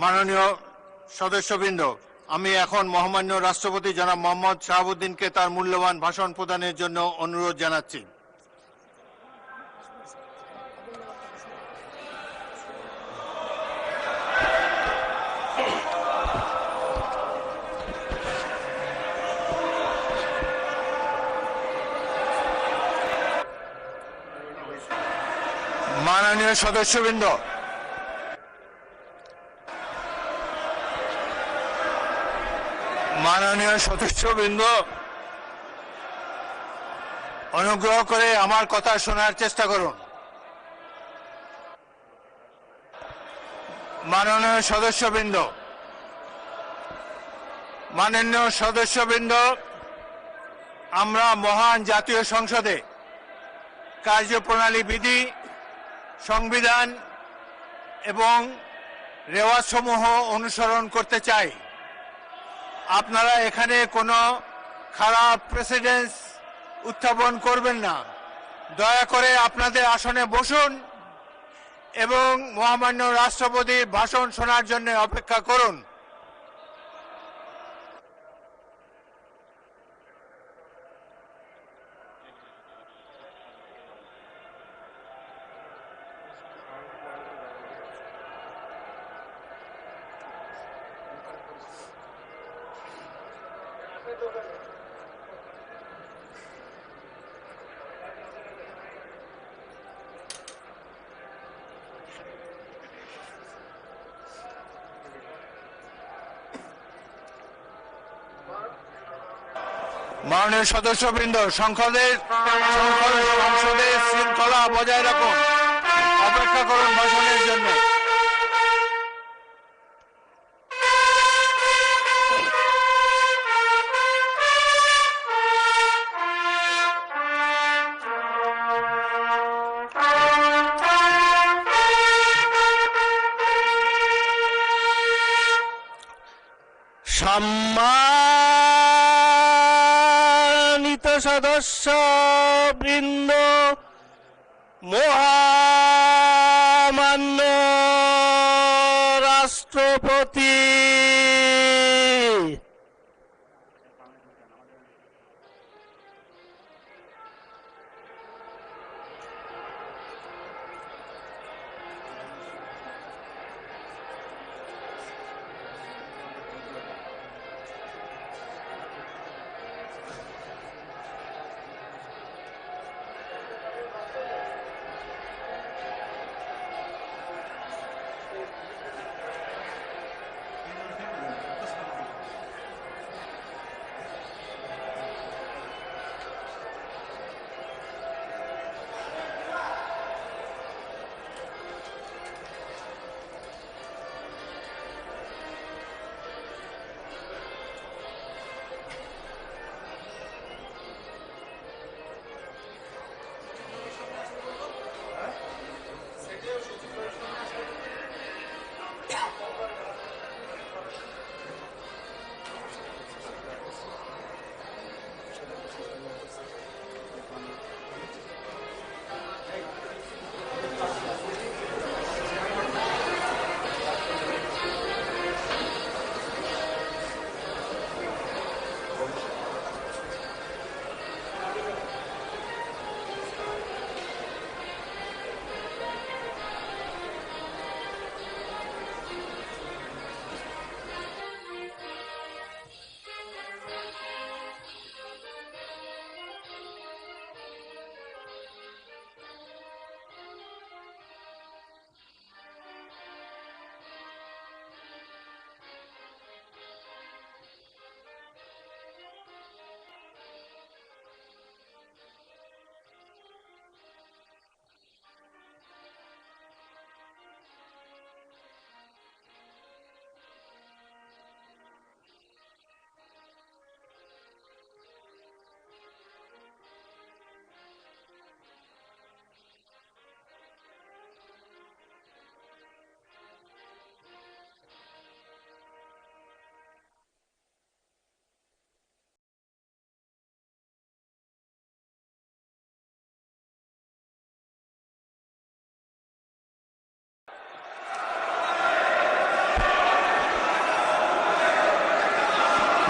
মাননীয় সদস্যবৃন্দ, আমি এখন মহামান্য রাষ্ট্রপতি জনাব মোহাম্মদ শাহাবুদ্দিনকে তার মূল্যবান ভাষণ প্রদানের জন্য অনুরোধ জানাচ্ছি। মাননীয় সদস্যবৃন্দ, অনুগ্রহ করে আমার কথা শোনার চেষ্টা করুন। মাননীয় সদস্যবৃন্দ, আমরা মহান জাতীয় সংসদে কার্যপ্রণালী বিধি, সংবিধান এবং রেওয়াজসমূহ অনুসরণ করতে চাই। আপনারা এখানে কোনো খারাপ প্রেসিডেন্স উত্থাপন করবেন না। দয়া করে আপনাদের আসনে বসুন এবং মহামান্য রাষ্ট্রপতির ভাষণ শোনার জন্য অপেক্ষা করুন। মাননীয় সদস্যবৃন্দ, সংসদের শৃঙ্খলা বজায় রাখুন। অপেক্ষা করুন ভাষণের জন্য। সম্মানিত সদস্যবৃন্দ, মহামান্য রাষ্ট্রপতি,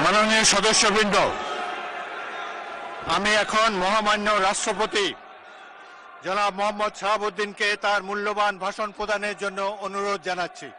মাননীয় সদস্যবৃন্দ, আমি এখন মহামান্য রাষ্ট্রপতি জনাব মোহাম্মদ শাহাবুদ্দিনকে তার মূল্যবান ভাষণ প্রদানের জন্য অনুরোধ জানাচ্ছি।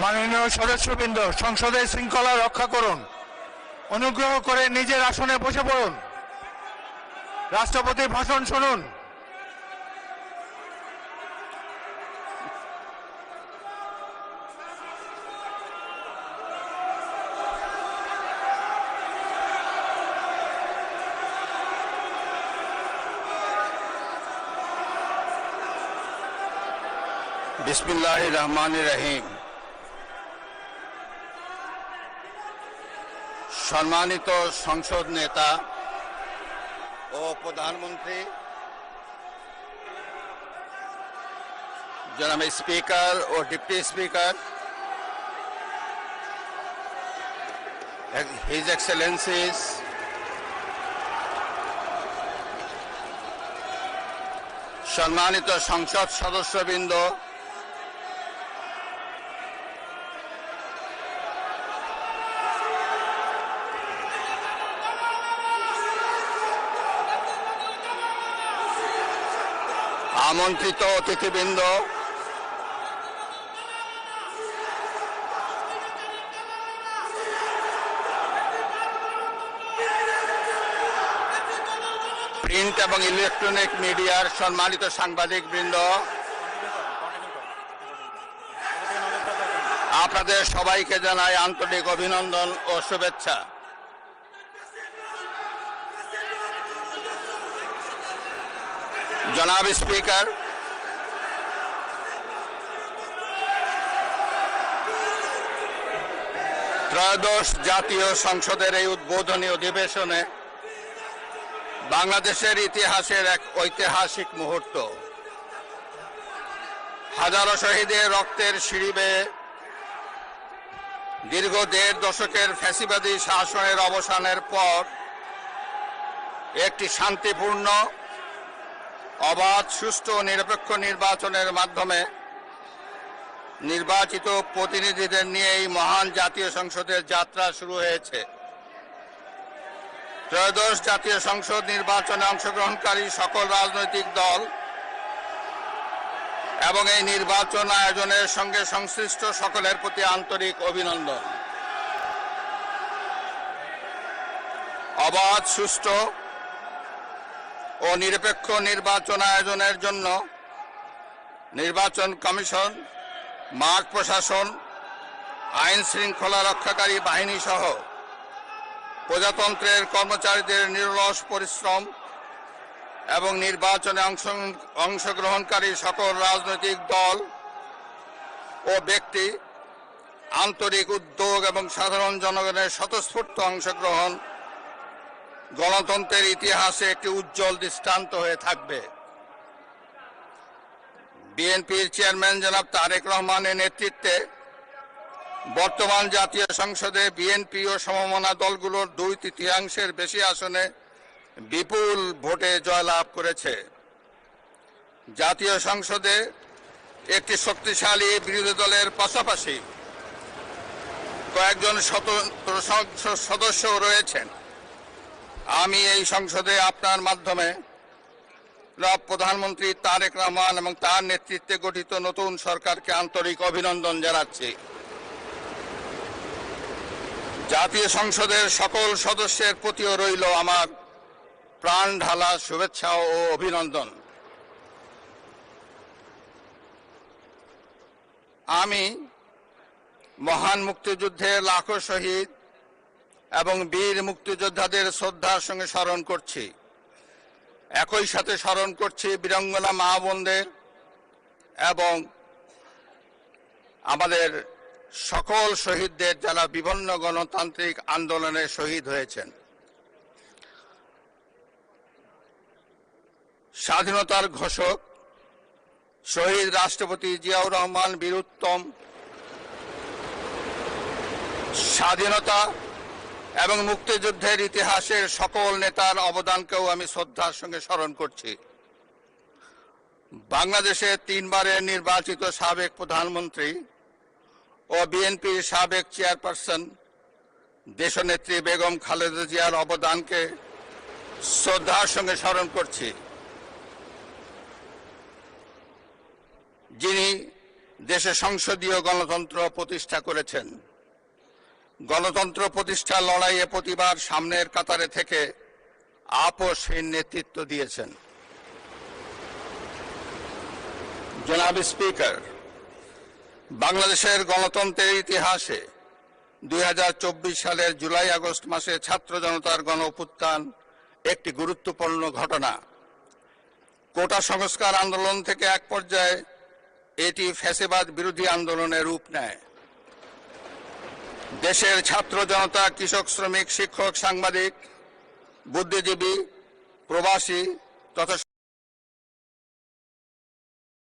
মাননীয় সদস্যবৃন্দ, সংসদের শৃঙ্খলা রক্ষা করুন। অনুগ্রহ করে নিজের আসনে বসে পড়ুন। রাষ্ট্রপতির ভাষণ শুনুন। বিসমিল্লাহির রহমানির রহিম। সম্মানিত সংসদ নেতা ও প্রধানমন্ত্রী, জনাব স্পিকার ও ডিপ্টি স্পিকার, হিজ এক্সেলেন্সিস, সম্মানিত সংসদ সদস্যবৃন্দ, আমন্ত্রিত অতিথিবৃন্দ, প্রিন্ট এবং ইলেকট্রনিক মিডিয়ার সম্মানিত সাংবাদিকবৃন্দ, আপনাদের সবাইকে জানাই আন্তরিক অভিনন্দন ও শুভেচ্ছা। জনাব স্পিকার, ত্রয়োদশ জাতীয় সংসদের এই উদ্বোধনী অধিবেশনে বাংলাদেশের ইতিহাসের এক ঐতিহাসিক মুহূর্ত। হাজারো শহীদের রক্তের সিঁড়ি বেয়ে দীর্ঘ ১.৫ দশকের ফ্যাসিবাদী শাসনের অবসানের পর একটি শান্তিপূর্ণ, অবাধ, সুষ্ঠু ও নিরপেক্ষ নির্বাচনের মাধ্যমে নির্বাচিত প্রতিনিধিদের নিয়ে এই মহান জাতীয় সংসদের যাত্রা শুরু হয়েছে। ত্রয়োদশ জাতীয় সংসদ নির্বাচনে অংশগ্রহণকারী সকল রাজনৈতিক দল এবং এই নির্বাচন আয়োজনের সঙ্গে সংশ্লিষ্ট সকলের প্রতি আন্তরিক অভিনন্দন। অবাধ, সুষ্ঠু ও নিরপেক্ষ নির্বাচন আয়োজনের জন্য নির্বাচন কমিশন, মাঠ প্রশাসন, আইন শৃঙ্খলা রক্ষাকারী বাহিনী সহ প্রজাতন্ত্রের কর্মচারীদের নিরলস পরিশ্রম এবং নির্বাচনে অংশগ্রহণকারী সকল রাজনৈতিক দল ও ব্যক্তি, আন্তরিক উদ্যোগ এবং সাধারণ জনগণের স্বতঃস্ফূর্ত অংশগ্রহণ গণতন্ত্রের ইতিহাসে একটি উজ্জ্বল দৃষ্টান্ত হয়ে থাকবে। বিএনপির চেয়ারম্যান জনাব তারেক রহমানের নেতৃত্বে বর্তমান জাতীয় সংসদে বিএনপি ও সমমনা দলগুলোর 2/3 বেশি আসনে বিপুল ভোটে জয়লাভ করেছে। জাতীয় সংসদে একটি শক্তিশালী বিরোধী দলের পাশাপাশি কয়েকজন স্বতন্ত্র সদস্যও রয়েছেন। আমি এই সংসদে আপনার মাধ্যমে প্রধানমন্ত্রী তারেক রহমান এবং তার নেতৃত্বে গঠিত নতুন সরকারকে আন্তরিক অভিনন্দন জানাচ্ছি। জাতীয় সংসদের সকল সদস্যের প্রতিও রইল আমার প্রাণ ঢালা শুভেচ্ছা ও অভিনন্দন। আমি মহান মুক্তিযুদ্ধের লাখো শহীদ এবং বীর মুক্তিযোদ্ধাদের শ্রদ্ধার সঙ্গে স্মরণ করছি। একই সাথে স্মরণ করছি বীরাঙ্গনা মা বোনদের এবং আমাদের সকল শহীদদের যারা বিভিন্ন গণতান্ত্রিক আন্দোলনে শহীদ হয়েছেন। স্বাধীনতার ঘোষক শহীদ রাষ্ট্রপতি জিয়াউর রহমান বীরুত্তম স্বাধীনতা এবং মুক্তিযুদ্ধের ইতিহাসের সকল নেতার অবদানকেও আমি শ্রদ্ধার সঙ্গে স্মরণ করছি। বাংলাদেশের 3 বারের নির্বাচিত সাবেক প্রধানমন্ত্রী ও বিএনপির সাবেক চেয়ারপারসন দেশনেত্রী বেগম খালেদা জিয়ার অবদানকে শ্রদ্ধার সঙ্গে স্মরণ করছি, যিনি দেশে সংসদীয় গণতন্ত্র প্রতিষ্ঠা করেছেন। গণতন্ত্র প্রতিষ্ঠার লড়াইয়ে প্রতিবার সামনের কাতারে থেকে আপোষহীন নেতৃত্ব দিয়েছেন। জনাব স্পিকার, বাংলাদেশের গণতন্ত্রের ইতিহাসে 2024 সালের জুলাই আগস্ট মাসে ছাত্র জনতার গণ অভ্যুত্থান একটি গুরুত্বপূর্ণ ঘটনা। কোটা সংস্কার আন্দোলন থেকে এক পর্যায়ে এটি ফ্যাসিবাদ বিরোধী আন্দোলনে রূপ নেয়। দেশের ছাত্র জনতা, কৃষক, শ্রমিক, শিক্ষক, সাংবাদিক, বুদ্ধিজীবী, প্রবাসী তথা